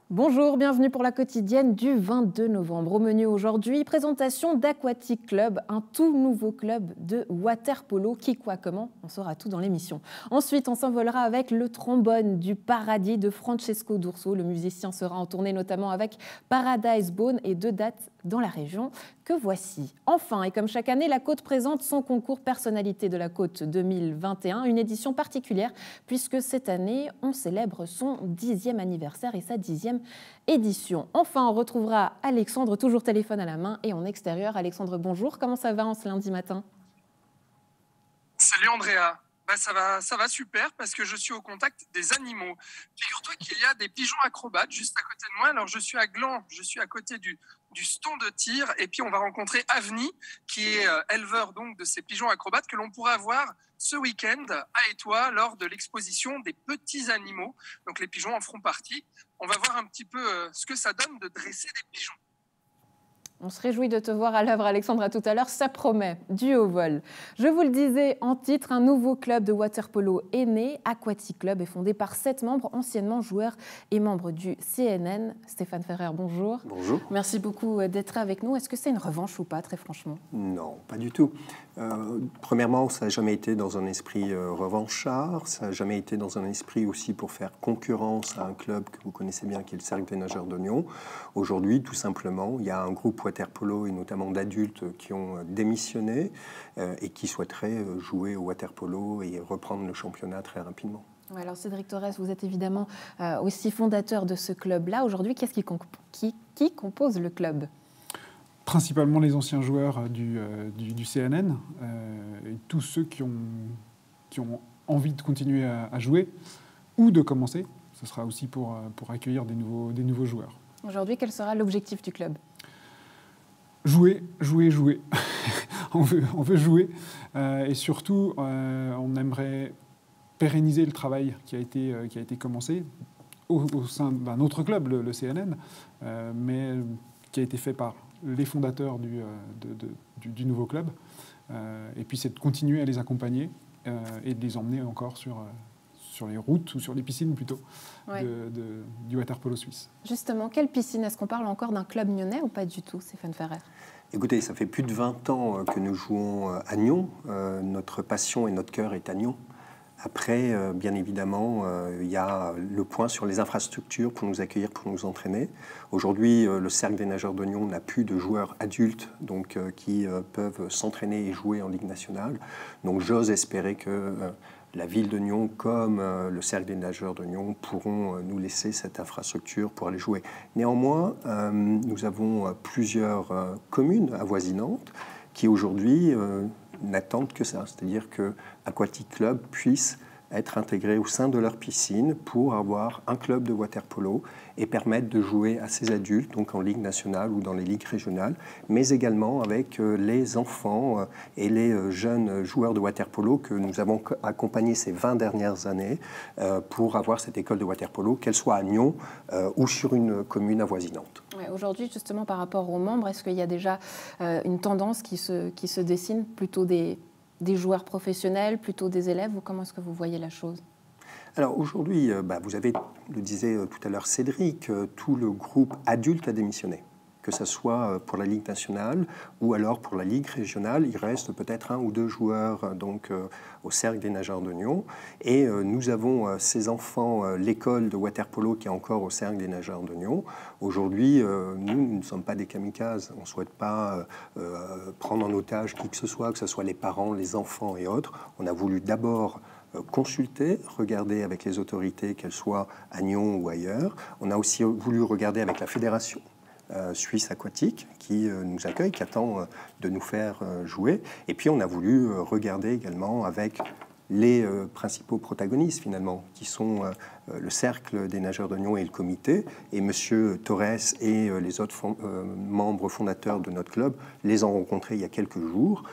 Bonjour, bienvenue pour la quotidienne du 22 novembre. Au menu aujourd'hui, présentation d'Aquatic Club, un tout nouveau club de water polo. Qui, quoi, comment, on saura tout dans l'émission. Ensuite, on s'envolera avec le trombone du paradis de Francesco D'Urso. Le musicien sera en tournée notamment avec Paradise Bone et 2 dates dans la région que voici. Enfin, et comme chaque année, la Côte présente son concours Personnalité de la Côte 2021, une édition particulière puisque cette année, on célèbre son 10e anniversaire et sa 10e édition. Enfin, on retrouvera Alexandre, toujours téléphone à la main et en extérieur. Alexandre, bonjour. Comment ça va en ce lundi matin? Salut Andrea. Ça va super parce que je suis au contact des animaux. Figure-toi qu'il y a des pigeons acrobates juste à côté de moi. Alors je suis à Gland, je suis à côté du ston de tir et puis on va rencontrer Avni qui est éleveur donc de ces pigeons acrobates que l'on pourra voir ce week-end à Étoile lors de l'exposition des petits animaux. Donc les pigeons en feront partie. On va voir un petit peu ce que ça donne de dresser des pigeons. On se réjouit de te voir à l'œuvre, Alexandre, à tout à l'heure. Ça promet, du haut vol. Je vous le disais en titre, un nouveau club de water-polo est né. Aquatic Club est fondé par 7 membres, anciennement joueurs et membres du CNN. Stéphane Ferrer, bonjour. Bonjour. Merci beaucoup d'être avec nous. Est-ce que c'est une revanche ou pas, très franchement? Non, pas du tout. Premièrement, ça n'a jamais été dans un esprit revanchard. Ça n'a jamais été dans un esprit aussi pour faire concurrence à un club que vous connaissez bien, qui est le Cercle des Nageurs de Nyon. Aujourd'hui, tout simplement, il y a un groupe water-polo et notamment d'adultes qui ont démissionné et qui souhaiteraient jouer au water-polo et reprendre le championnat très rapidement. Alors Cédric Torres, vous êtes évidemment aussi fondateur de ce club-là. Aujourd'hui, qu'est-ce qui compose le club? Principalement les anciens joueurs du CNN et tous ceux qui ont envie de continuer à jouer ou de commencer. Ce sera aussi pour accueillir des nouveaux joueurs. Aujourd'hui, quel sera l'objectif du club? Jouer. on veut jouer. Et surtout, on aimerait pérenniser le travail qui a été commencé au sein d'un autre club, le CNN, mais qui a été fait par les fondateurs du nouveau club. Et puis, c'est de continuer à les accompagner et de les emmener encore sur les routes ou sur les piscines plutôt du water polo suisse. Justement, quelle piscine? Est-ce qu'on parle encore d'un club nyonnais ou pas du tout, Stéphane Ferrer? Écoutez, ça fait plus de 20 ans que nous jouons à Nyon. Notre passion et notre cœur est à Nyon. Après, bien évidemment, il y a le point sur les infrastructures pour nous accueillir, pour nous entraîner. Aujourd'hui, le Cercle des Nageurs de Nyon n'a plus de joueurs adultes donc, qui peuvent s'entraîner et jouer en Ligue nationale. Donc j'ose espérer que la ville de Nyon, comme le Cercle des Nageurs de Nyon, pourront nous laisser cette infrastructure pour aller jouer. Néanmoins, nous avons plusieurs communes avoisinantes qui aujourd'hui n'attendent que ça, c'est-à-dire que Aquatic Club puisse être intégré au sein de leur piscine pour avoir un club de water polo et permettre de jouer à ces adultes, donc en Ligue nationale ou dans les ligues régionales, mais également avec les enfants et les jeunes joueurs de water polo que nous avons accompagnés ces 20 dernières années pour avoir cette école de water polo, qu'elle soit à Nyon ou sur une commune avoisinante. Ouais, aujourd'hui, justement, par rapport aux membres, est-ce qu'il y a déjà une tendance qui se dessine, plutôt des joueurs professionnels, plutôt des élèves, ou comment est-ce que vous voyez la chose? Alors aujourd'hui, vous avez, le disait tout à l'heure Cédric, tout le groupe adulte a démissionné. Que ce soit pour la Ligue nationale ou alors pour la Ligue régionale, il reste peut-être 1 ou 2 joueurs donc, au Cercle des Nageurs de Nyon. Et nous avons ces enfants, l'école de water polo qui est encore au Cercle des Nageurs de Nyon. Aujourd'hui, nous ne sommes pas des kamikazes. On ne souhaite pas prendre en otage qui que ce soit les parents, les enfants et autres. On a voulu d'abord consulter, regarder avec les autorités, qu'elles soient à Nyon ou ailleurs. On a aussi voulu regarder avec la fédération suisse aquatique qui nous accueille, qui attend de nous faire jouer. Et puis on a voulu regarder également avec les principaux protagonistes finalement, qui sont le Cercle des Nageurs de Nyon et le comité, et Monsieur Torres et les autres membres fondateurs de notre club les ont rencontrés il y a quelques jours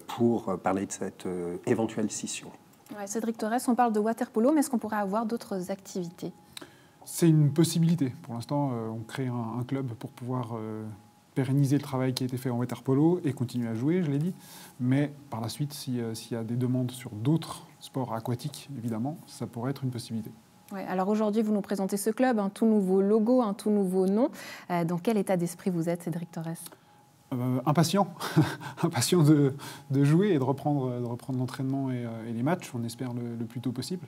pour parler de cette éventuelle scission. Ouais, Cédric Torres, on parle de water polo, mais est-ce qu'on pourrait avoir d'autres activités? C'est une possibilité. Pour l'instant, on crée un club pour pouvoir pérenniser le travail qui a été fait en water polo et continuer à jouer, je l'ai dit. Mais par la suite, s'il y a des demandes sur d'autres sports aquatiques, évidemment, ça pourrait être une possibilité. Ouais, alors aujourd'hui, vous nous présentez ce club, un tout nouveau logo, un tout nouveau nom. Dans quel état d'esprit vous êtes, Cédric Torres ? Impatient, impatient de jouer et de reprendre l'entraînement et les matchs, on espère le plus tôt possible.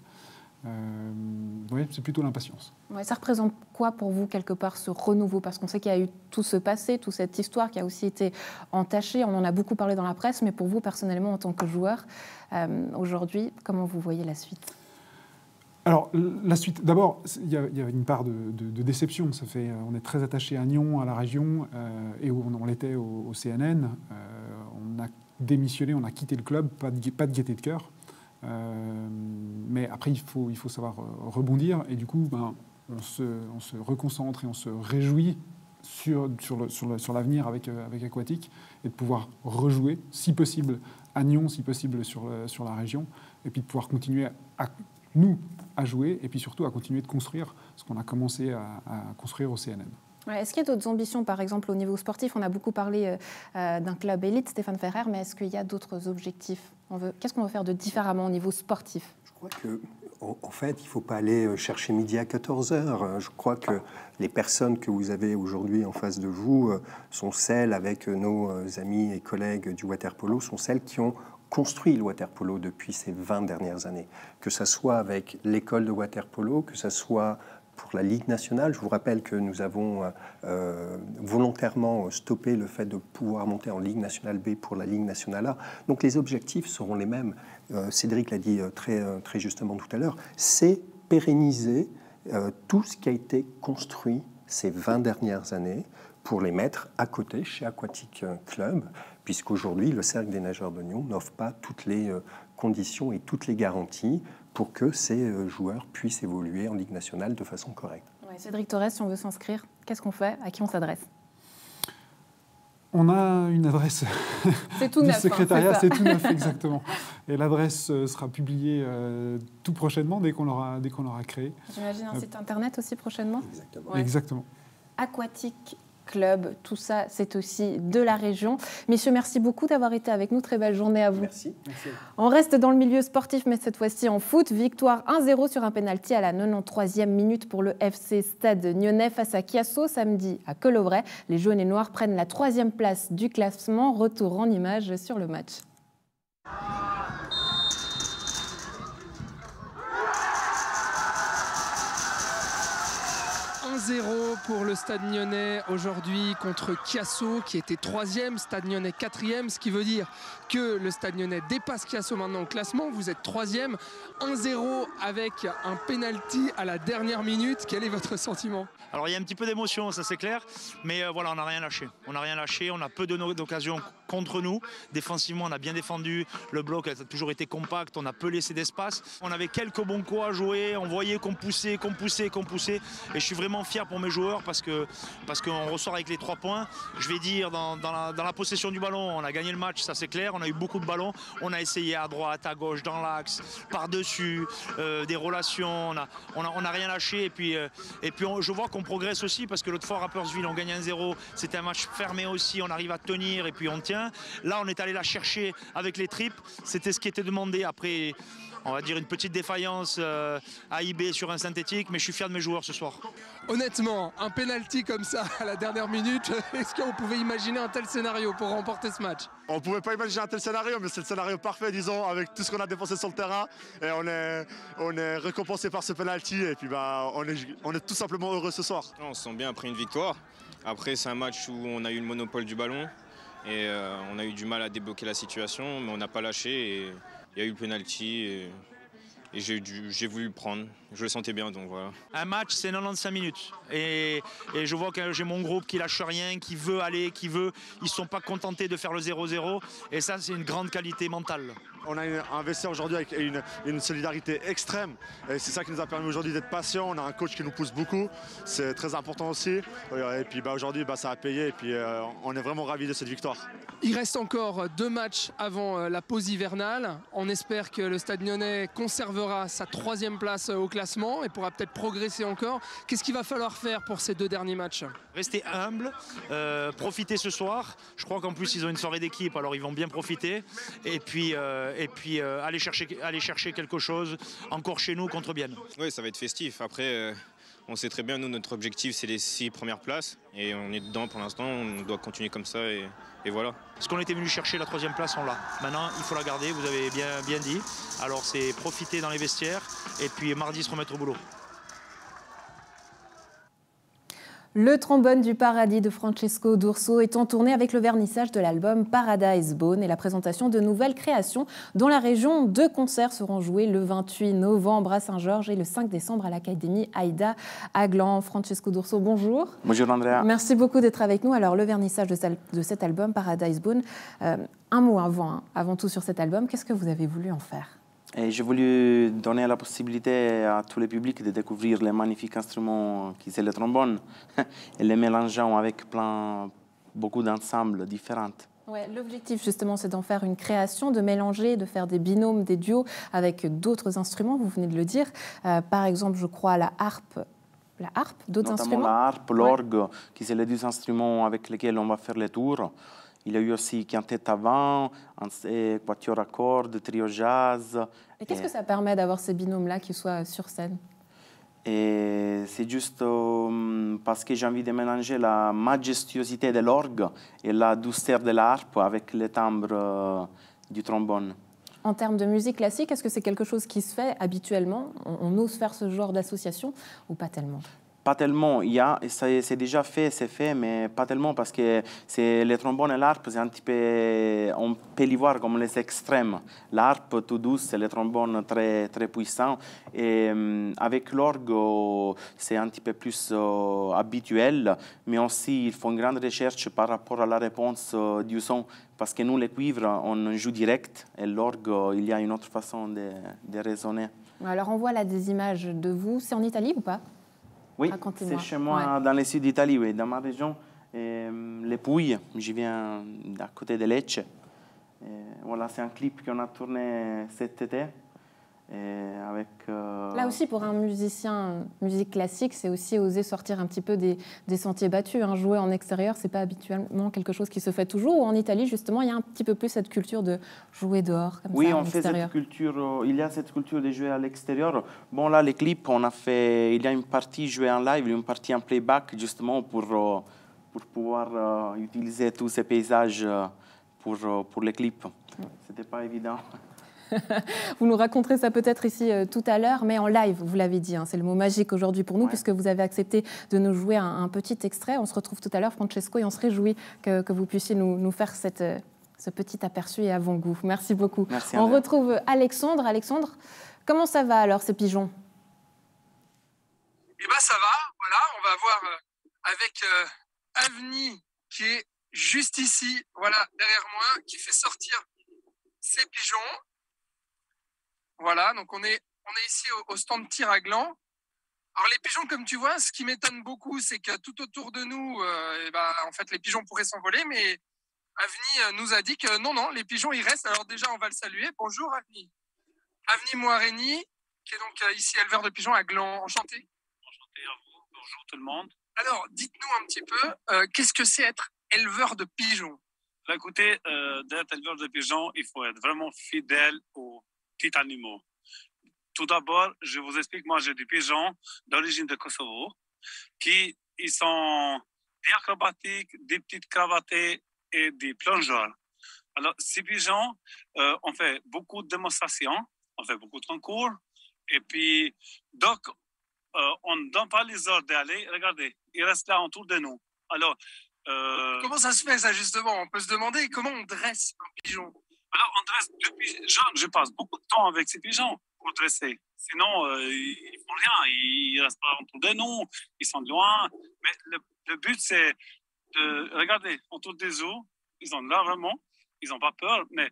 Oui, c'est plutôt l'impatience. Ouais, ça représente quoi pour vous, quelque part, ce renouveau ? Parce qu'on sait qu'il y a eu tout ce passé, toute cette histoire qui a aussi été entachée. On en a beaucoup parlé dans la presse, mais pour vous, personnellement, en tant que joueur, aujourd'hui, comment vous voyez la suite ? Alors, la suite, d'abord, il y a une part de déception. On est très attaché à Nyon, à la région, et on l'était au CNN. On a démissionné, on a quitté le club, pas de gaieté de cœur. Mais après, il faut savoir rebondir, et du coup, on se reconcentre et on se réjouit sur l'avenir avec Aquatic, et de pouvoir rejouer, si possible, à Nyon, si possible sur la région, et puis de pouvoir continuer à jouer, et puis surtout à continuer de construire ce qu'on a commencé à construire au CNN. Ouais, est-ce qu'il y a d'autres ambitions, par exemple, au niveau sportif ? On a beaucoup parlé d'un club élite, Stéphane Ferrer, mais est-ce qu'il y a d'autres objectifs ? Qu'est-ce qu'on veut faire de différemment au niveau sportif ? Je crois qu'en fait, il ne faut pas aller chercher midi à 14h. Je crois que les personnes que vous avez aujourd'hui en face de vous sont celles, avec nos amis et collègues du water-polo, sont celles qui ont construit le water-polo depuis ces 20 dernières années. Que ce soit avec l'école de water-polo, que ce soit pour la Ligue nationale. Je vous rappelle que nous avons volontairement stoppé le fait de pouvoir monter en Ligue nationale B pour la Ligue nationale A. Donc les objectifs seront les mêmes. Cédric l'a dit très justement tout à l'heure, c'est pérenniser tout ce qui a été construit ces 20 dernières années pour les mettre à côté chez Aquatic Club, puisqu'aujourd'hui, le Cercle des nageurs de Nyon n'offre pas toutes les conditions et toutes les garanties pour que ces joueurs puissent évoluer en Ligue nationale de façon correcte. Ouais, Cédric Torres, si on veut s'inscrire, qu'est-ce qu'on fait ? À qui on s'adresse ? On a une adresse du secrétariat, c'est tout neuf, exactement. Et l'adresse sera publiée tout prochainement, dès qu'on l'aura créée. J'imagine un site internet aussi prochainement ? Exactement. Ouais. Exactement. Aquatic Club, tout ça, c'est aussi de la région. Messieurs, merci beaucoup d'avoir été avec nous. Très belle journée à vous. Merci. On reste dans le milieu sportif, mais cette fois-ci en foot. Victoire 1-0 sur un pénalty à la 93e minute pour le FC Stade Nyonnais face à Chiasso samedi à Colovray. Les jaunes et noirs prennent la 3e place du classement. Retour en images sur le match. 1-0 pour le Stade Nyonnais aujourd'hui contre Chiasso qui était 3e, Stade Nyonnais 4e, ce qui veut dire que le Stade Nyonnais dépasse Chiasso maintenant au classement. Vous êtes 3e, 1-0 avec un penalty à la dernière minute. Quel est votre sentiment ? Alors il y a un petit peu d'émotion, ça c'est clair, mais voilà, on n'a rien lâché. On n'a rien lâché, on a peu d'occasions contre nous. Défensivement, on a bien défendu, le bloc a toujours été compact, on a peu laissé d'espace. On avait quelques bons coups à jouer, on voyait qu'on poussait. Et je suis vraiment fier pour mes joueurs parce qu'on ressort avec les 3 points. Je vais dire, dans la possession du ballon, on a gagné le match, ça c'est clair. On a eu beaucoup de ballons, on a essayé à droite, à gauche, dans l'axe, par-dessus, des relations. On a rien lâché et puis je vois qu'on progresse aussi parce que l'autre fois, Rapperswil, on gagne 1-0. C'était un match fermé aussi, on arrive à tenir et puis on tient. Là, on est allé la chercher avec les tripes. C'était ce qui était demandé après, on va dire, une petite défaillance à IB sur un synthétique, mais je suis fier de mes joueurs ce soir. Honnêtement, un penalty comme ça à la dernière minute, est-ce qu'on pouvait imaginer un tel scénario pour remporter ce match ? On ne pouvait pas imaginer un tel scénario, mais c'est le scénario parfait, disons, avec tout ce qu'on a dépensé sur le terrain. Et on est récompensé par ce penalty et puis on est tout simplement heureux ce soir. On se sent bien après une victoire. Après, c'est un match où on a eu le monopole du ballon et on a eu du mal à débloquer la situation, mais on n'a pas lâché et il y a eu le penalty et j'ai voulu le prendre. Je le sentais bien, donc voilà. Un match, c'est 95 minutes. Et je vois que j'ai mon groupe qui lâche rien, qui veut aller, ils ne sont pas contentés de faire le 0-0. Et ça, c'est une grande qualité mentale. On a un vestiaire aujourd'hui avec une solidarité extrême. Et c'est ça qui nous a permis aujourd'hui d'être patients. On a un coach qui nous pousse beaucoup. C'est très important aussi. Et puis aujourd'hui, ça a payé. Et puis on est vraiment ravis de cette victoire. Il reste encore 2 matchs avant la pause hivernale. On espère que le Stade Nyonnais conservera sa 3e place au classement classement et pourra peut-être progresser encore. Qu'est-ce qu'il va falloir faire pour ces 2 derniers matchs? Rester humble, profiter ce soir. Je crois qu'en plus ils ont une soirée d'équipe, alors ils vont bien profiter. Et puis aller chercher quelque chose encore chez nous contre Bienne. Oui, ça va être festif. Après, on sait très bien, nous, notre objectif, c'est les 6 premières places. Et on est dedans pour l'instant, on doit continuer comme ça et voilà. Ce qu'on était venu chercher, la 3e place, on l'a. Maintenant, il faut la garder, vous avez bien dit. Alors c'est profiter dans les vestiaires et puis mardi se remettre au boulot. Le trombone du paradis de Francesco D'Urso est en tournée avec le vernissage de l'album Paradise Bone et la présentation de nouvelles créations dont la région. 2 concerts seront joués le 28 novembre à Saint-Georges et le 5 décembre à l'Académie Aïda à Gland. Francesco D'Urso, bonjour. Bonjour Andrea. Merci beaucoup d'être avec nous. Alors le vernissage de cet album Paradise Bone, un mot avant tout sur cet album, qu'est-ce que vous avez voulu en faire? Et j'ai voulu donner la possibilité à tous les publics de découvrir les magnifiques instruments qui sont le trombone et les mélangeant avec beaucoup d'ensembles différents. Ouais, l'objectif justement c'est d'en faire une création, de mélanger, de faire des binômes, des duos avec d'autres instruments, vous venez de le dire. Par exemple, je crois la harpe, d'autres instruments. Notamment la harpe, l'orgue, qui sont les 2 instruments avec lesquels on va faire les tours. Il y a eu aussi quintette à vent, quatuor à cordes, trio jazz. Et qu'est-ce que ça permet d'avoir ces binômes-là qui soient sur scène? Et c'est juste parce que j'ai envie de mélanger la majestuosité de l'orgue et la douceur de la harpe avec les timbres du trombone. En termes de musique classique, est-ce que c'est quelque chose qui se fait habituellement? On ose faire ce genre d'association ou pas tellement? Pas tellement, c'est déjà fait, c'est fait, mais pas tellement parce que les trombones et l'harpe, c'est un petit peu, on peut les voir comme les extrêmes. L'harpe tout douce et le trombone très, très puissant. Et avec l'orgue, c'est un petit peu plus habituel, mais aussi il faut une grande recherche par rapport à la réponse du son. Parce que nous, les cuivres, on joue direct et l'orgue, il y a une autre façon de résonner. Alors on voit là des images de vous, c'est en Italie ou pas? Oui, c'est chez moi, dans le sud d'Italie, oui, dans ma région. Les Pouilles, je viens d'à côté de Lecce. Et voilà, c'est un clip qu'on a tourné cet été. Avec, Là aussi, pour un musicien musique classique, c'est aussi oser sortir un petit peu des sentiers battus. Hein. Jouer en extérieur, ce n'est pas habituellement quelque chose qui se fait toujours. Ou en Italie, justement, il y a un petit peu plus cette culture de jouer dehors, comme oui, ça, on fait cette culture, il y a cette culture de jouer à l'extérieur. Bon, là, les clips, il y a une partie jouée en live, une partie en playback, justement, pour pouvoir utiliser tous ces paysages pour les clips. Ce n'était pas évident. Vous nous raconterez ça peut-être ici tout à l'heure, mais en live, vous l'avez dit, hein, c'est le mot magique aujourd'hui pour nous, puisque vous avez accepté de nous jouer un petit extrait. On se retrouve tout à l'heure, Francesco, et on se réjouit que vous puissiez nous faire ce petit aperçu et avant-goût. Merci beaucoup. Merci, on retrouve Alexandre. Alexandre, comment ça va alors, ces pigeons? Eh bien, ça va. Voilà, on va voir avec Avni, qui est juste ici, voilà, derrière moi, qui fait sortir ces pigeons. Voilà, donc on est ici au stand de tir à Gland. Alors les pigeons, comme tu vois, ce qui m'étonne beaucoup, c'est que tout autour de nous, en fait, les pigeons pourraient s'envoler, mais Avni nous a dit que non, les pigeons, ils restent. Alors déjà, on va le saluer. Bonjour Avni. Avni Mohareni, qui est donc ici éleveur de pigeons à Gland. Enchanté. Enchanté à vous. Bonjour tout le monde. Alors, dites-nous un petit peu, qu'est-ce que c'est être éleveur de pigeons? Écoutez, d'être éleveur de pigeons, il faut être vraiment fidèle aux petits animaux. Tout d'abord, je vous explique, moi j'ai des pigeons d'origine de Kosovo ils sont des acrobatiques, des petites cravatés et des plongeurs. Alors, ces pigeons, on fait beaucoup de démonstrations, on fait beaucoup de concours, et puis, donc, on ne donne pas les ordres d'aller. Regardez, ils restent là autour de nous. Alors, comment ça se fait, ça, justement? On peut se demander comment on dresse un pigeon. Alors, on dresse depuis jeune. Je passe beaucoup de temps avec ces pigeons pour dresser. Sinon, ils ne font rien. Ils ne restent pas autour de nous. Ils sont loin. Mais le but, c'est de regarder autour des eaux. Ils sont là vraiment. Ils n'ont pas peur. Mais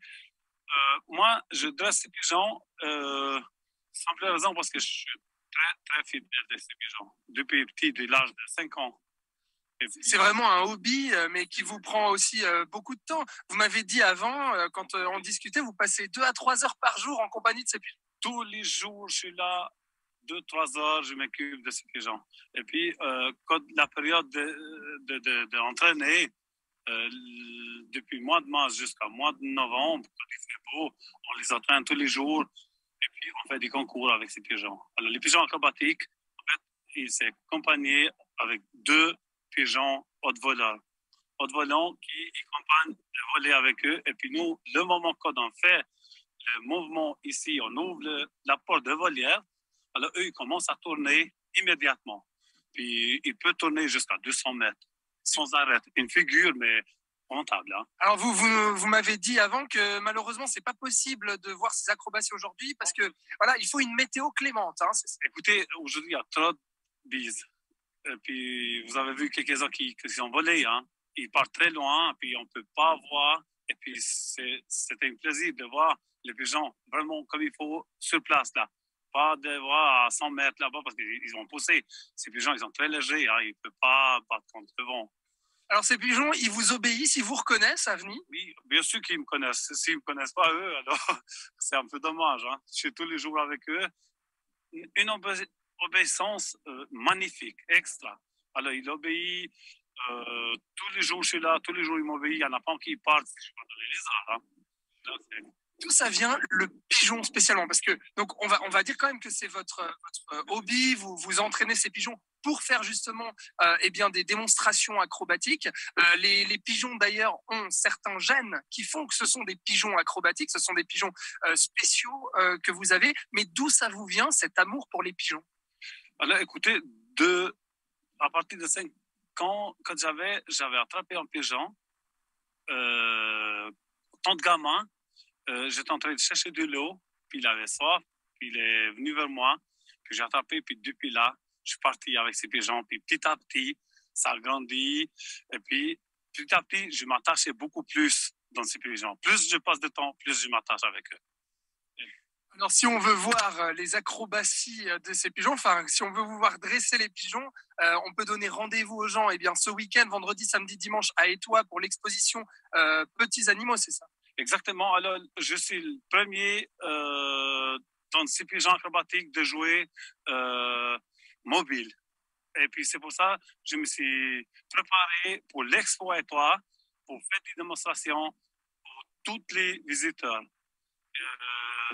moi, je dresse ces pigeons sans plus raison parce que je suis très, très fidèle de ces pigeons. Depuis petit, de l'âge de 5 ans. C'est vraiment un hobby, mais qui vous prend aussi beaucoup de temps. Vous m'avez dit avant, quand on discutait, vous passez 2 à 3 heures par jour en compagnie de ces pigeons. Tous les jours, je suis là 2-3 heures, je m'occupe de ces pigeons. Et puis, quand la période d'entraîner, depuis le mois de mars jusqu'au mois de novembre, quand il fait beau, on les entraîne tous les jours. Et puis, on fait des concours avec ces pigeons. Alors, les pigeons acrobatiques, en fait, ils sont accompagnés avec 2 pigeons haute-volants. Haute-volants qui accompagnent le volet avec eux. Et puis, nous, le moment qu'on en fait le mouvement ici, on ouvre la porte de volière. Alors, eux, ils commencent à tourner immédiatement. Puis, ils peuvent tourner jusqu'à 200 mètres, sans arrêt. Une figure, mais rentable. Hein. Alors, vous m'avez dit avant que malheureusement, c'est pas possible de voir ces acrobaties aujourd'hui parce que, voilà, il faut une météo clémente. Hein, Écoutez, aujourd'hui, il y a trop de bises. Et puis, vous avez vu quelques-uns qui ont volé. Hein. Ils partent très loin, puis on ne peut pas voir. Et puis, c'était un plaisir de voir les pigeons vraiment comme il faut sur place, là. Pas de voir à 100 mètres là-bas parce qu'ils vont pousser. Ces pigeons, ils sont très légers. Hein, ils ne peuvent pas battre contre le vent. Alors, ces pigeons, ils vous obéissent, ils vous reconnaissent, Avni? Oui, bien sûr qu'ils me connaissent. S'ils ne me connaissent pas, eux, alors c'est un peu dommage. Hein. Je suis tous les jours avec eux. Une obéissance magnifique, extra. Alors, ils obéissent. Tous les jours, je suis là. Tous les jours, ils m'obéissent. Il y en a pas qui partent si je ne vais pas donner les arts. Hein. Là, d'où ça vient le pigeon spécialement? Parce que donc on va dire quand même que c'est votre hobby, vous entraînez ces pigeons pour faire justement eh bien, des démonstrations acrobatiques. Les pigeons d'ailleurs ont certains gènes qui font que ce sont des pigeons acrobatiques, ce sont des pigeons spéciaux que vous avez. Mais d'où ça vous vient cet amour pour les pigeons? Alors écoutez, à partir de 5 ans, quand j'avais attrapé un pigeon, tant de gamins, j'étais en train de chercher de l'eau, puis il avait soif, puis il est venu vers moi, puis j'ai attrapé, puis depuis là, je suis parti avec ces pigeons, puis petit à petit, ça a grandi, et puis petit à petit, je m'attachais beaucoup plus dans ces pigeons. Plus je passe de temps, plus je m'attache avec eux. Alors, si on veut voir les acrobaties de ces pigeons, enfin, si on veut vous voir dresser les pigeons, on peut donner rendez-vous aux gens eh bien, ce week-end, vendredi, samedi, dimanche, à Étoile pour l'exposition Petits Animaux, c'est ça? Exactement. Alors, je suis le premier dans ces pigeons acrobatiques de jouer mobile. Et puis, c'est pour ça que je me suis préparé pour l'Expo à Étoile, pour faire des démonstrations pour tous les visiteurs.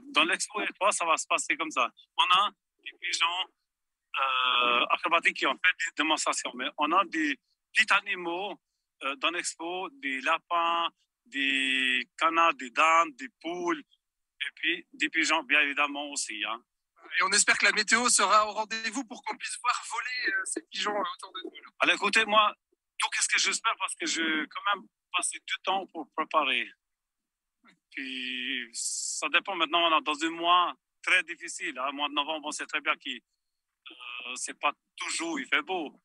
Dans l'Expo à Étoile, ça va se passer comme ça. On a des pigeons acrobatiques qui ont fait des démonstrations, mais on a des petits animaux dans l'Expo, des lapins, des canards, des dames, des poules, et puis des pigeons, bien évidemment, aussi. Hein. Et on espère que la météo sera au rendez-vous pour qu'on puisse voir voler ces pigeons autour de nous. Alors, écoutez, moi, tout ce que j'espère, parce que j'ai quand même passé du temps pour préparer. Puis, ça dépend maintenant, on est dans un mois très difficile. Hein. Le mois de novembre, on sait très bien que c'est pas toujours, il fait beau.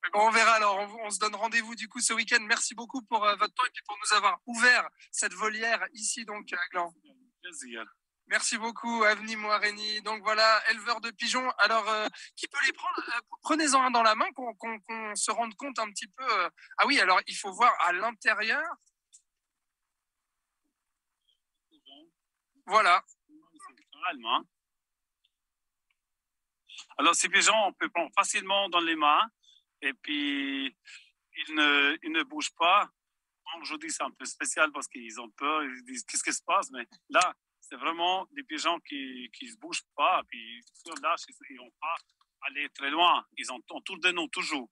Mais bon, on verra alors, on se donne rendez-vous du coup ce week-end. Merci beaucoup pour votre temps et puis pour nous avoir ouvert cette volière ici donc à Gland. Plaisir. Merci beaucoup, Avni Mohareni. Donc voilà, éleveur de pigeons. Alors, qui peut les prendre? Prenez-en un dans la main, qu'on se rende compte un petit peu. Ah oui, alors il faut voir à l'intérieur. Voilà. Alors, ces pigeons, on peut prendre facilement dans les mains. Et puis, ils ne bougent pas. Aujourd'hui, c'est un peu spécial parce qu'ils ont peur, ils disent qu'est-ce qui se passe. Mais là, c'est vraiment des pigeons qui ne se bougent pas. Puis, sur l'âge, ils ne vont pas aller très loin. Ils ont autour de nous, toujours.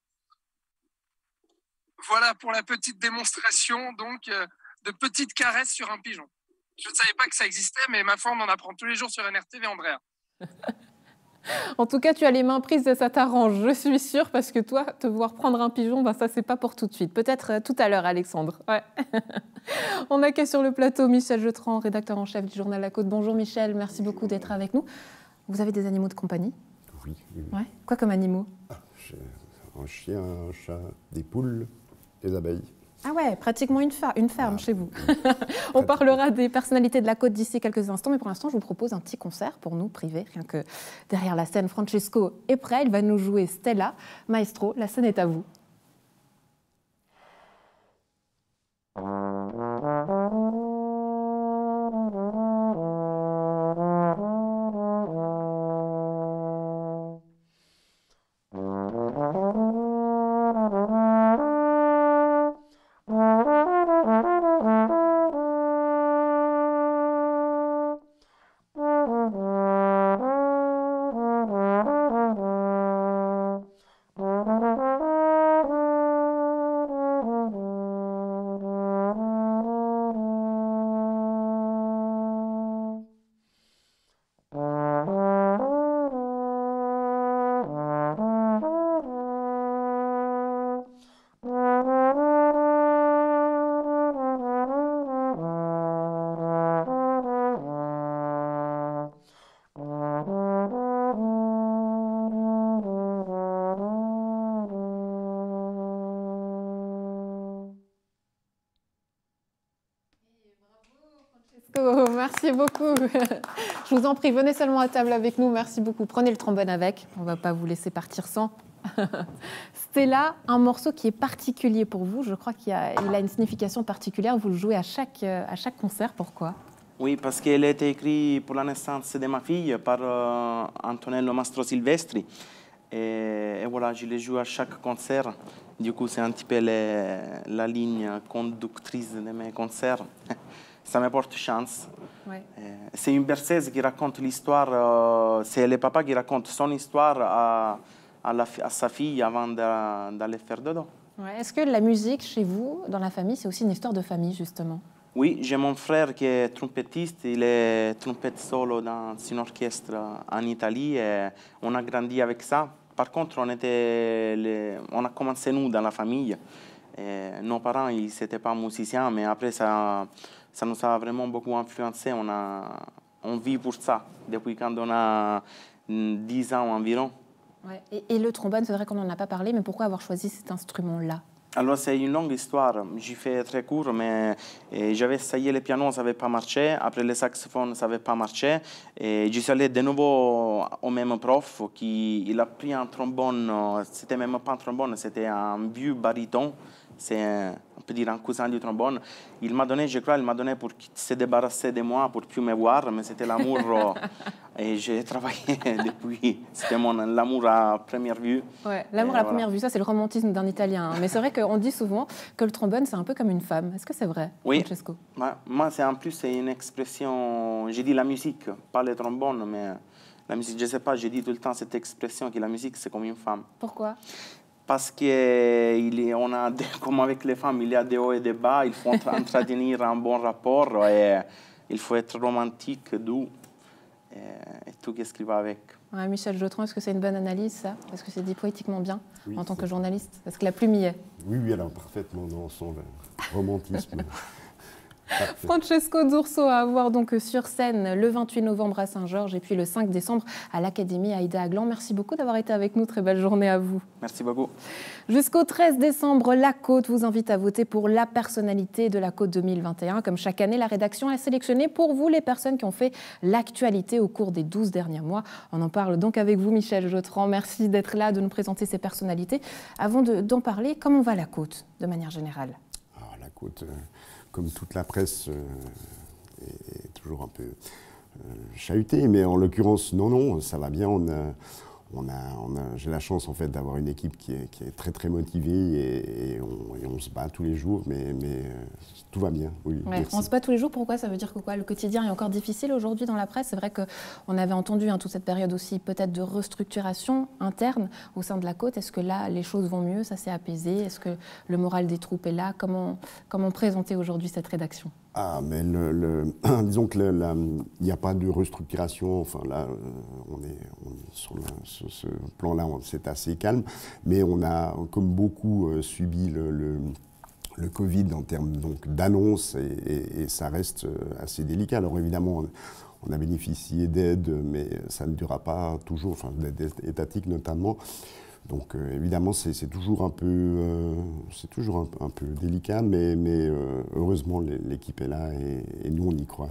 Voilà pour la petite démonstration donc, de petites caresses sur un pigeon. Je ne savais pas que ça existait, mais ma foi, on en apprend tous les jours sur NRTV, Andrea. En tout cas, tu as les mains prises et ça t'arrange, je suis sûre, parce que toi, te voir prendre un pigeon, ben ça, c'est pas pour tout de suite. Peut-être tout à l'heure, Alexandre. Ouais. On accueille sur le plateau Michel Jeutran, rédacteur en chef du journal La Côte. Bonjour Michel, merci beaucoup d'être avec nous. Vous avez des animaux de compagnie? Oui. Ouais. Quoi comme animaux? Un chien, un chat, des poules, des abeilles. Ah ouais, pratiquement une ferme chez vous. On parlera des personnalités de la Côte d'ici quelques instants, mais pour l'instant, je vous propose un petit concert pour nous, privé, rien que derrière la scène. Francesco est prêt, il va nous jouer Stella. Maestro, la scène est à vous. Merci beaucoup. Je vous en prie, venez seulement à table avec nous. Merci beaucoup. Prenez le trombone avec. On ne va pas vous laisser partir sans. Stella, un morceau qui est particulier pour vous. Je crois qu'il a une signification particulière. Vous le jouez à chaque concert. Pourquoi ? Oui, parce qu'il a été écrit pour la naissance de ma fille par Antonello Mastro Silvestri. Et voilà, je le joue à chaque concert. Du coup, c'est un petit peu la ligne conductrice de mes concerts. Ça me porte chance. Ouais. C'est une berceuse qui raconte l'histoire, c'est le papa qui raconte son histoire à sa fille avant d'aller faire dodo. Ouais. Est-ce que la musique, chez vous, dans la famille, c'est aussi une histoire de famille, justement ? Oui, j'ai mon frère qui est trompettiste, il est trompette solo dans un orchestre en Italie et on a grandi avec ça. Par contre, on a commencé nous dans la famille. Et nos parents, ils n'étaient pas musiciens, mais après, ça nous a vraiment beaucoup influencé. On vit pour ça depuis quand on a 10 ans environ. Ouais. Et le trombone, c'est vrai qu'on n'en a pas parlé, mais pourquoi avoir choisi cet instrument-là ? Alors, c'est une longue histoire. J'y fais très court, mais j'avais essayé le piano, ça n'avait pas marché. Après, le saxophone, ça n'avait pas marché. Et je suis allé de nouveau au même prof il a pris un trombone. C'était même pas un trombone, c'était un vieux baryton. C'est, on peut dire, un cousin du trombone. Il m'a donné, je crois, pour se débarrasser de moi, pour ne plus me voir, mais c'était l'amour. Et j'ai travaillé depuis. C'était l'amour à première vue. Ouais, l'amour à la première vue, ça, c'est le romantisme d'un Italien. Mais c'est vrai qu'on dit souvent que le trombone, c'est un peu comme une femme. Est-ce que c'est vrai, oui. Francesco ? Moi, en plus, c'est une expression. J'ai dit la musique, pas le trombone, mais la musique, je ne sais pas, j'ai dit tout le temps cette expression que la musique, c'est comme une femme. Pourquoi ? Parce qu'on a, comme avec les femmes, il y a des hauts et des bas. Il faut entretenir un bon rapport et il faut être romantique, doux et tout ce qui va avec. Ouais, Michel Jotron, est-ce que c'est une bonne analyse, ça ? Est-ce que c'est dit poétiquement bien, oui, en tant que journaliste ? Est-ce que la plume y est ? Oui, alors parfaitement dans son romantisme. Francesco D'Urso à voir donc sur scène le 28 novembre à Saint-Georges et puis le 5 décembre à l'Académie Aïda Aglan. Merci beaucoup d'avoir été avec nous. Très belle journée à vous. Merci beaucoup. Jusqu'au 13 décembre, La Côte vous invite à voter pour la personnalité de La Côte 2021. Comme chaque année, la rédaction a sélectionné pour vous les personnes qui ont fait l'actualité au cours des 12 derniers mois. On en parle donc avec vous, Michel Jotran. Merci d'être là, de nous présenter ces personnalités. Avant d'en parler, comment va La Côte, de manière générale ? La Côte, comme toute la presse, est toujours un peu chahutée, mais en l'occurrence, non, ça va bien. J'ai la chance en fait d'avoir une équipe qui est très très motivée et on se bat tous les jours, mais tout va bien. Oui, ouais, on se bat tous les jours, pourquoi ? Ça veut dire que quoi ? Le quotidien est encore difficile aujourd'hui dans la presse. C'est vrai qu'on avait entendu toute cette période aussi peut-être de restructuration interne au sein de La Côte. Est-ce que là, les choses vont mieux ? Ça s'est apaisé ? Est-ce que le moral des troupes est là ? Comment présenter aujourd'hui cette rédaction ? Mais disons qu'il n'y a pas de restructuration. Enfin là, on est sur ce plan-là, c'est assez calme. Mais on a, comme beaucoup, subi le Covid en termes d'annonces et ça reste assez délicat. Alors évidemment, on a bénéficié d'aides, mais ça ne durera pas toujours, enfin d'aide étatique notamment. Donc évidemment, c'est toujours un peu délicat, mais heureusement l'équipe est là et nous on y croit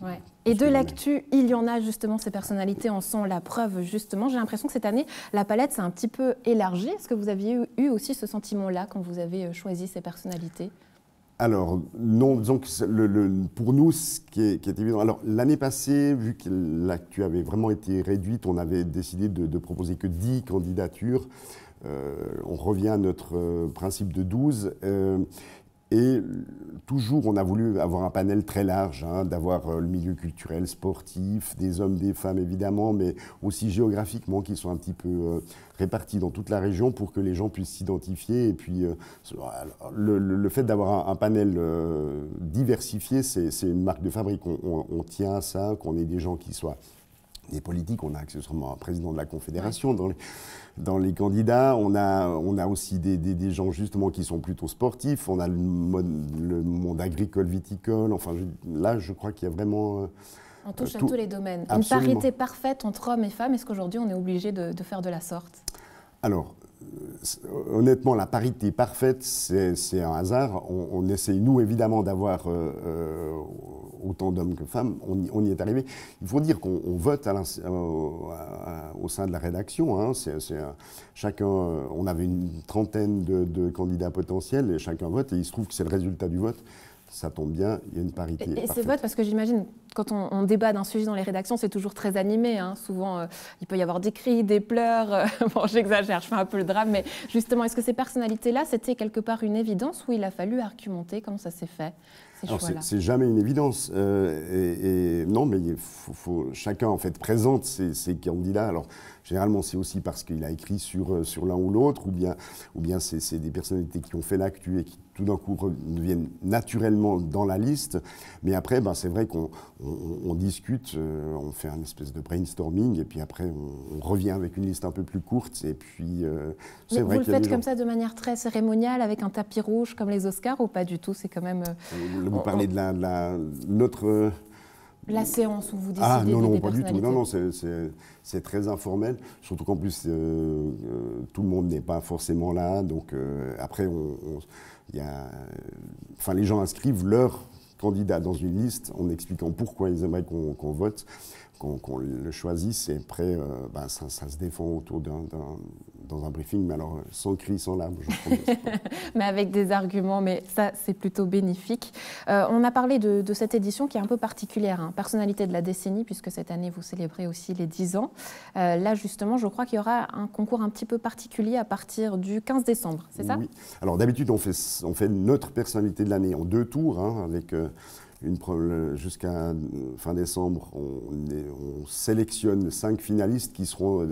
Ouais. Et de l'actu, il y en a justement, ces personnalités en sont la preuve justement. J'ai l'impression que cette année, la palette s'est un petit peu élargie. Est-ce que vous aviez eu aussi ce sentiment-là quand vous avez choisi ces personnalités ? Alors, non, disons que pour nous, ce qui est évident. Alors, l'année passée, vu que l'actu avait vraiment été réduite, on avait décidé de proposer que 10 candidatures. On revient à notre principe de 12. Et toujours, on a voulu avoir un panel très large, d'avoir le milieu culturel, sportif, des hommes, des femmes évidemment, mais aussi géographiquement, qui sont un petit peu répartis dans toute la région pour que les gens puissent s'identifier. Et puis, le fait d'avoir un panel diversifié, c'est une marque de fabrique. On tient à ça, qu'on ait des gens qui soient des politiques. On a accessoirement un président de la Confédération dans les candidats. On a aussi des gens justement qui sont plutôt sportifs. On a le monde agricole, viticole. Enfin, là, je crois qu'il y a vraiment... On touche à tous les domaines. Absolument. Une parité parfaite entre hommes et femmes. Est-ce qu'aujourd'hui, on est obligé de faire de la sorte ? Alors, honnêtement, la parité parfaite, c'est un hasard. On essaye, nous, évidemment, d'avoir autant d'hommes que femmes. On y est arrivé. Il faut dire qu'on vote au sein de la rédaction. Hein. Chacun, on avait une trentaine de candidats potentiels et chacun vote. Et il se trouve que c'est le résultat du vote. Ça tombe bien, il y a une parité. Et ces votes, parce que j'imagine, quand on débat d'un sujet dans les rédactions, c'est toujours très animé. Hein. Souvent, il peut y avoir des cris, des pleurs. Bon, j'exagère, je fais un peu le drame. Mais justement, est-ce que ces personnalités-là, c'était quelque part une évidence ou il a fallu argumenter? Comment ça s'est fait, ces choix-là? C'est jamais une évidence. Non, mais chacun, en fait, présente ses candidats. Alors, généralement, c'est aussi parce qu'il a écrit sur l'un ou l'autre, ou bien c'est des personnalités qui ont fait l'actu et qui, tout d'un coup, deviennent naturellement dans la liste. Mais après, c'est vrai qu'on discute, on fait un espèce de brainstorming, et puis après, on revient avec une liste un peu plus courte. Et puis, c'est vrai vous le faites comme ça, de manière très cérémoniale, avec un tapis rouge, comme les Oscars, ou pas du tout? C'est quand même... Vous parlez de notre... La séance où vous décidez non, des pas du tout. personnalités. Non, c'est très informel. Surtout qu'en plus, tout le monde n'est pas forcément là. Donc après, les gens inscrivent leur candidat dans une liste en expliquant pourquoi ils aimeraient qu'on vote, qu'on le choisisse. Et après, ça se défend autour dans un briefing, mais alors sans cri, sans larmes, je promets. Mais avec des arguments, mais ça, c'est plutôt bénéfique. On a parlé de cette édition qui est un peu particulière, hein, personnalité de la décennie, puisque cette année, vous célébrez aussi les 10 ans. Là, justement, je crois qu'il y aura un concours un petit peu particulier à partir du 15 décembre, c'est ça? Oui. Alors, d'habitude, on fait notre personnalité de l'année en 2 tours, hein, avec... jusqu'à fin décembre, on sélectionne 5 finalistes qui seront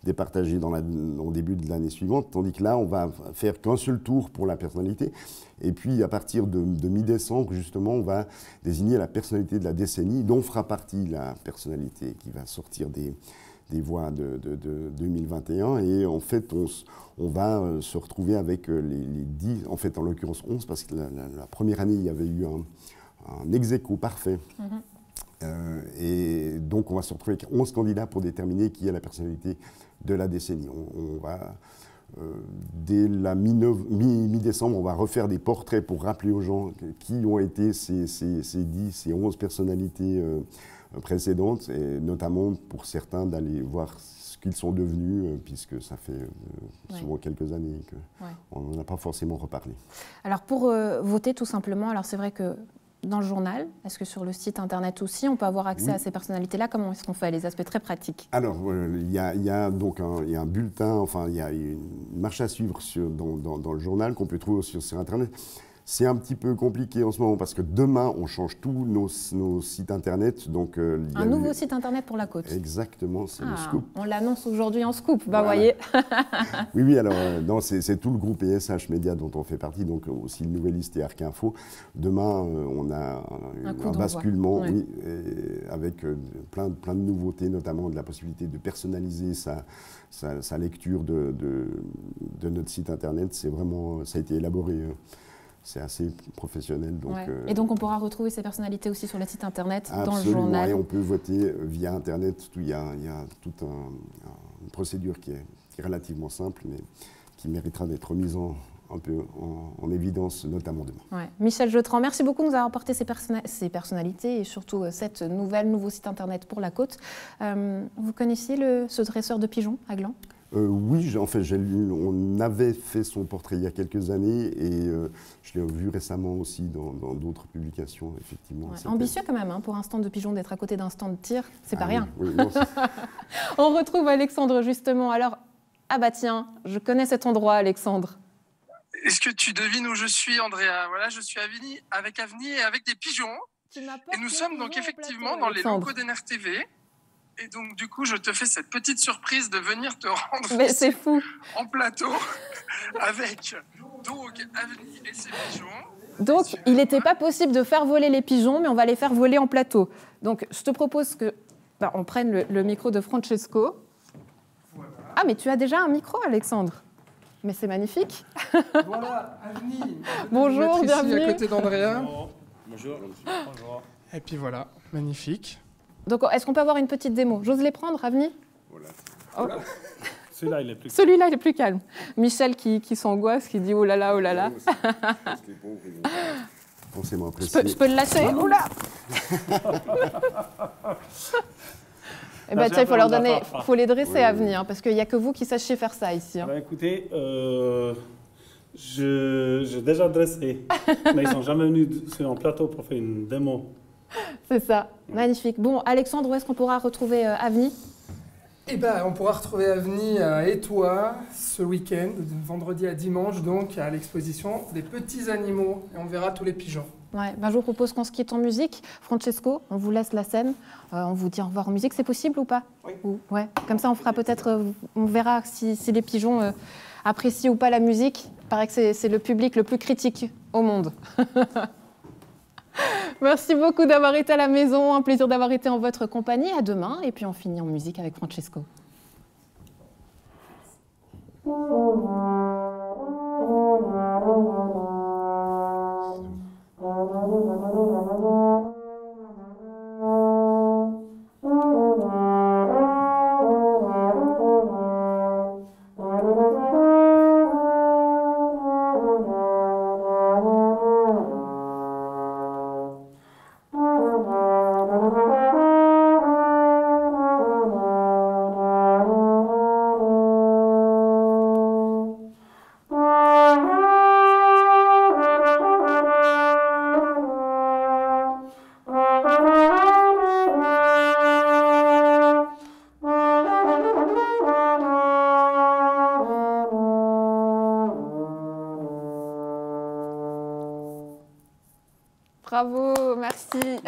départagés au début de l'année suivante, tandis que là, on va faire qu'un seul tour pour la personnalité. Et puis, à partir de mi-décembre, justement, on va désigner la personnalité de la décennie, dont fera partie la personnalité qui va sortir des voix de 2021. Et en fait, on va se retrouver avec les 10, en fait, en l'occurrence 11, parce que la première année, il y avait eu un ex-aequo parfait. Et donc, on va se retrouver avec 11 candidats pour déterminer qui est la personnalité de la décennie. On va, dès la mi-décembre, on va refaire des portraits pour rappeler aux gens qui ont été ces 11 personnalités précédentes, et notamment pour certains d'aller voir ce qu'ils sont devenus, puisque ça fait souvent quelques années qu'on n'en a pas forcément reparlé. Alors, pour voter, tout simplement, alors c'est vrai que dans le journal, est-ce que sur le site internet aussi, on peut avoir accès à ces personnalités-là? Comment est-ce qu'on fait, les aspects très pratiques? Alors, il y a un bulletin, enfin, il y a une marche à suivre dans le journal qu'on peut trouver aussi sur internet. C'est un petit peu compliqué en ce moment parce que demain, on change tous nos sites internet. Donc, un nouveau site internet pour la Côte. Exactement, c'est le Scoop. On l'annonce aujourd'hui en Scoop, voilà. Voyez. Oui, alors, c'est tout le groupe ESH Média dont on fait partie, donc aussi le Nouvelliste et Arc Info. Demain, on a un basculement, oui, avec plein de nouveautés, notamment de la possibilité de personnaliser sa lecture de notre site internet. C'est vraiment, ça a été élaboré. C'est assez professionnel. Donc, et donc, on pourra retrouver ces personnalités aussi sur le site internet, absolument, dans le journal. Et on peut voter via internet. Il y a toute une procédure qui est relativement simple, mais qui méritera d'être mise un peu en évidence, notamment demain. Ouais. Michel Jeutran, merci beaucoup de nous avoir apporté ces personnalités et surtout cette nouveau site internet pour la Côte. Vous connaissiez ce dresseur de pigeons à Gland? Oui, en fait, on avait fait son portrait il y a quelques années et je l'ai vu récemment aussi dans d'autres publications, effectivement. Ouais, ambitieux quand même, hein, pour un stand de pigeons, d'être à côté d'un stand de tir, c'est pas rien. Oui, non, on retrouve Alexandre justement. Alors, ah bah tiens, je connais cet endroit, Alexandre. Est-ce que tu devines où je suis, Andrea? Voilà, je suis avec Avni et avec des pigeons. Et nous sommes donc effectivement dans les locaux d'NRTV. Et donc, du coup, je te fais cette petite surprise de venir te rendre Mais c'est fou. En plateau avec donc Avni et ses pigeons. Donc, il n'était pas possible de faire voler les pigeons, mais on va les faire voler en plateau. Donc, je te propose on prenne le micro de Francesco. Voilà. Ah, mais tu as déjà un micro, Alexandre? Mais c'est magnifique. Voilà, Avni. Bonjour, bienvenue. Ici, à côté d'Andrea. Bonjour. Bonjour. Et puis voilà, magnifique. Donc, est-ce qu'on peut avoir une petite démo? J'ose les prendre, Avni? Voilà. Oh. Celui-là, il est plus calme. Celui-là, il est plus calme. Michel qui s'angoisse, qui dit oh là là, oh là là. Je peux le lâcher. Oh là. Eh ben, tiens, il faut leur donner, faut les dresser à venir, parce qu'il n'y a que vous qui sachiez faire ça ici. Hein. Écoutez, j'ai déjà dressé, mais ils ne sont jamais venus sur un plateau pour faire une démo. C'est ça, magnifique. Bon, Alexandre, où est-ce qu'on pourra retrouver Avni? Eh ben, on pourra retrouver Avni et toi ce week-end, de vendredi à dimanche, donc à l'exposition des petits animaux, et on verra tous les pigeons. Ouais, ben, je vous propose qu'on se quitte en musique. Francesco, on vous laisse la scène. On vous dit au revoir en musique. C'est possible ou pas? Oui. Ouais. Comme ça, on fera peut-être, on verra si les pigeons apprécient ou pas la musique. Il paraît que c'est le public le plus critique au monde. Merci beaucoup d'avoir été à la maison. Un plaisir d'avoir été en votre compagnie. À demain. Et puis on finit en musique avec Francesco. Bravo, merci.